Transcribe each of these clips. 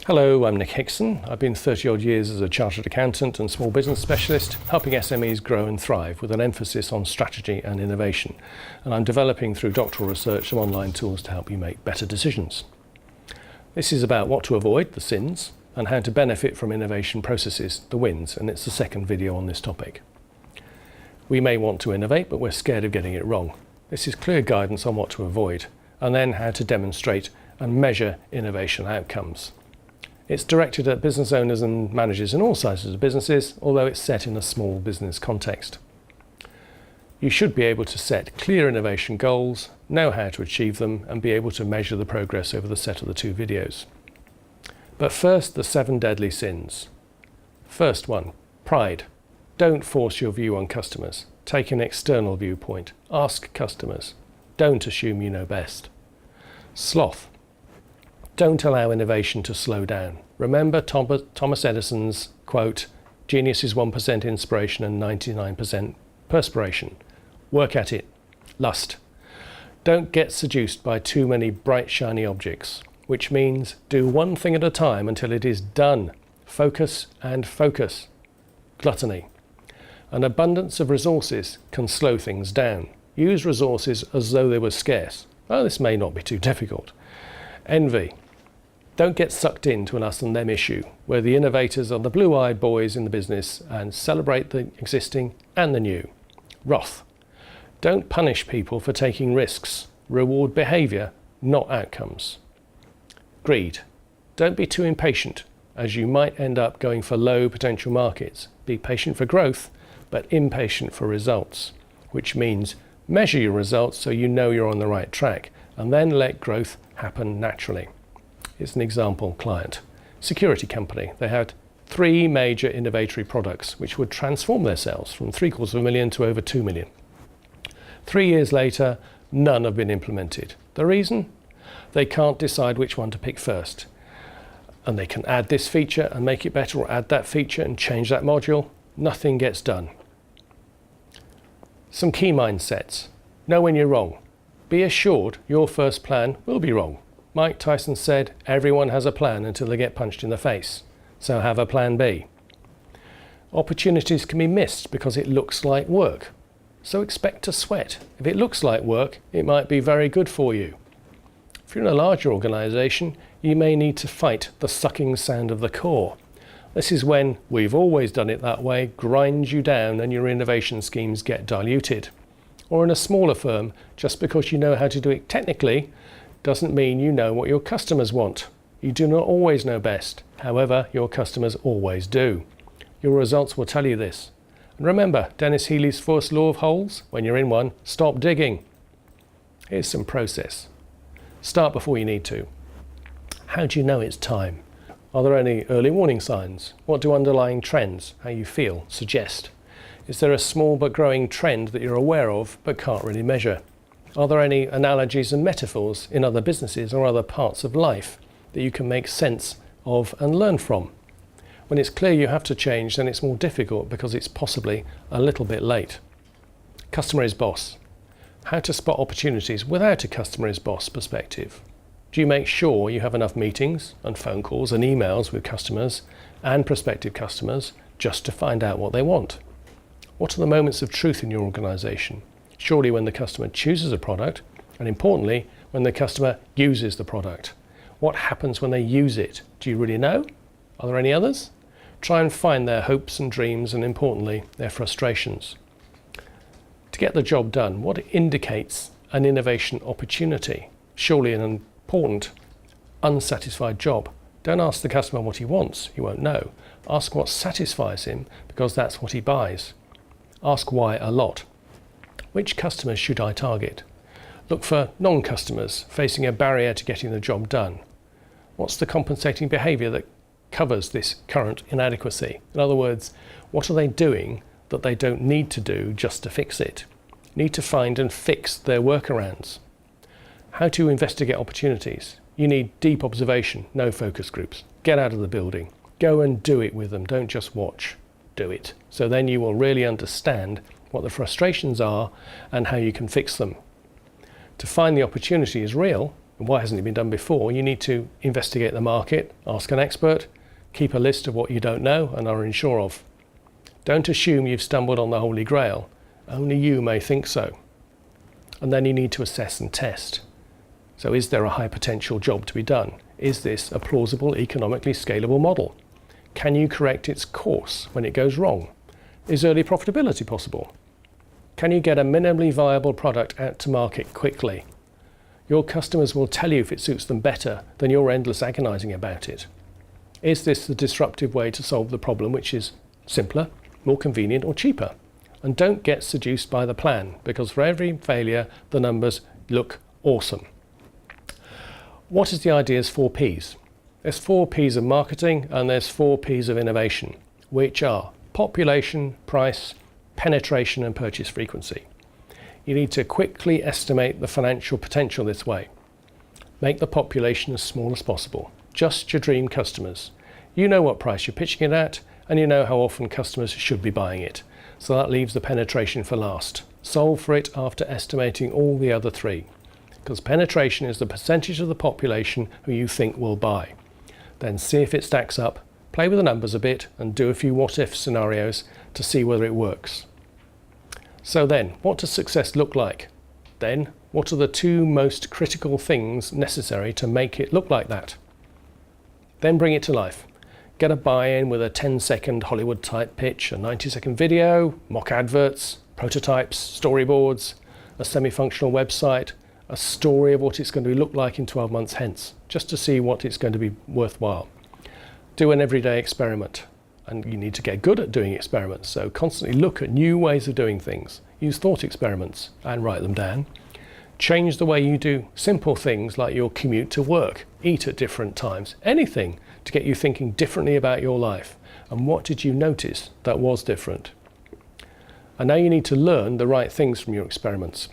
Hello, I'm Nick Hixson. I've been 30 odd years as a chartered accountant and small business specialist, helping SMEs grow and thrive with an emphasis on strategy and innovation. And I'm developing through doctoral research some online tools to help you make better decisions. This is about what to avoid, the sins, and how to benefit from innovation processes, the wins, and it's the second video on this topic. We may want to innovate, but we're scared of getting it wrong. This is clear guidance on what to avoid, and then how to demonstrate and measure innovation outcomes. It's directed at business owners and managers in all sizes of businesses, although it's set in a small business context. You should be able to set clear innovation goals, know how to achieve them, and be able to measure the progress over the set of the two videos. But first, the 7 deadly sins. First one, pride. Don't force your view on customers. Take an external viewpoint. Ask customers. Don't assume you know best. Sloth. Don't allow innovation to slow down. Remember Thomas Edison's quote, "Genius is 1% inspiration and 99% perspiration." Work at it. Lust. Don't get seduced by too many bright, shiny objects, which means do one thing at a time until it is done. Focus and focus. Gluttony. An abundance of resources can slow things down. Use resources as though they were scarce. Oh, this may not be too difficult. Envy. Don't get sucked into an us and them issue, where the innovators are the blue-eyed boys in the business and celebrate the existing and the new. Wrath. Don't punish people for taking risks. Reward behaviour, not outcomes. Greed. Don't be too impatient, as you might end up going for low potential markets. Be patient for growth, but impatient for results, which means measure your results so you know you're on the right track, and then let growth happen naturally. It's an example client. Security company. They had 3 major innovatory products which would transform their sales from $750,000 to over $2 million. 3 years later, none have been implemented. The reason? They can't decide which one to pick first. And they can add this feature and make it better, or add that feature and change that module. Nothing gets done. Some key mindsets. Know when you're wrong. Be assured your first plan will be wrong. Mike Tyson said, everyone has a plan until they get punched in the face. So have a plan B. Opportunities can be missed because it looks like work. So expect to sweat. If it looks like work, it might be very good for you. If you're in a larger organisation, you may need to fight the sucking sound of the core. This is when "we've always done it that way" grinds you down and your innovation schemes get diluted. Or in a smaller firm, just because you know how to do it technically doesn't mean you know what your customers want. You do not always know best. However, your customers always do. Your results will tell you this. And remember Dennis Healy's first law of holes? When you're in one, stop digging. Here's some process. Start before you need to. How do you know it's time? Are there any early warning signs? What do underlying trends, how you feel, suggest? Is there a small but growing trend that you're aware of but can't really measure? Are there any analogies and metaphors in other businesses or other parts of life that you can make sense of and learn from? When it's clear you have to change, then it's more difficult because it's possibly a little bit late. Customer is boss. How to spot opportunities without a customer is boss perspective. Do you make sure you have enough meetings and phone calls and emails with customers and prospective customers just to find out what they want? What are the moments of truth in your organisation? Surely when the customer chooses a product, and importantly, when the customer uses the product. What happens when they use it? Do you really know? Are there any others? Try and find their hopes and dreams, and importantly, their frustrations. To get the job done, what indicates an innovation opportunity? Surely an important, unsatisfied job. Don't ask the customer what he wants, he won't know. Ask what satisfies him, because that's what he buys. Ask why a lot. Which customers should I target? Look for non-customers facing a barrier to getting the job done. What's the compensating behaviour that covers this current inadequacy? In other words, what are they doing that they don't need to do just to fix it? Need to find and fix their workarounds. How to investigate opportunities? You need deep observation, no focus groups. Get out of the building. Go and do it with them, don't just watch. Do it. So then you will really understand what the frustrations are and how you can fix them. To find the opportunity is real, And why hasn't it been done before? You need to investigate the market, ask an expert, keep a list of what you don't know and are unsure of. Don't assume you've stumbled on the Holy Grail. Only you may think so. And then you need to assess and test. So is there a high potential job to be done? Is this a plausible, economically scalable model? Can you correct its course when it goes wrong? Is early profitability possible? Can you get a minimally viable product out to market quickly? Your customers will tell you if it suits them better than your endless agonizing about it. Is this the disruptive way to solve the problem, which is simpler, more convenient or cheaper? And don't get seduced by the plan, because for every failure the numbers look awesome. What is the idea's 4 Ps? There's 4 Ps of marketing and there's 4 Ps of innovation, which are population, price, penetration and purchase frequency. You need to quickly estimate the financial potential this way. Make the population as small as possible. Just your dream customers. You know what price you're pitching it at, and you know how often customers should be buying it. So that leaves the penetration for last. Solve for it after estimating all the other 3. Because penetration is the percentage of the population who you think will buy. Then see if it stacks up, play with the numbers a bit, and do a few what-if scenarios to see whether it works. So then, what does success look like? Then, what are the 2 most critical things necessary to make it look like that? Then bring it to life. Get a buy-in with a 10-second Hollywood-type pitch, a 90-second video, mock adverts, prototypes, storyboards, a semi-functional website, a story of what it's going to look like in 12 months hence, just to see what it's going to be worthwhile. Do an everyday experiment. And you need to get good at doing experiments, so constantly look at new ways of doing things. Use thought experiments and write them down. Change the way you do simple things like your commute to work, eat at different times, anything to get you thinking differently about your life. And what did you notice that was different? And now you need to learn the right things from your experiments.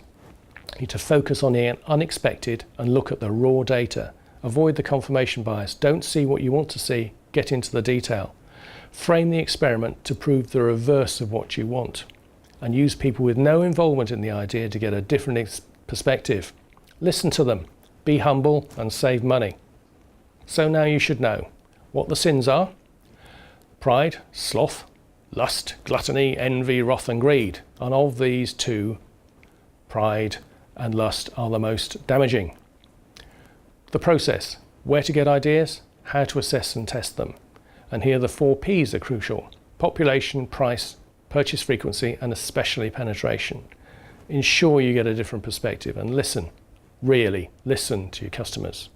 You need to focus on the unexpected and look at the raw data. Avoid the confirmation bias. Don't see what you want to see, get into the detail. Frame the experiment to prove the reverse of what you want, and use people with no involvement in the idea to get a different perspective. Listen to them, be humble and save money. So now you should know what the sins are: pride, sloth, lust, gluttony, envy, wrath and greed. And of these 2, pride and lust are the most damaging. The process: where to get ideas, how to assess and test them. And here the 4 Ps are crucial: population, price, purchase frequency, and especially penetration. Ensure you get a different perspective and listen, really listen to your customers.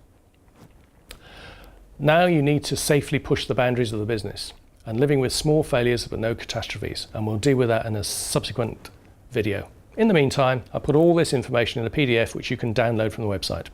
Now you need to safely push the boundaries of the business and living with small failures but no catastrophes, and we'll deal with that in a subsequent video. In the meantime, I put all this information in a PDF which you can download from the website.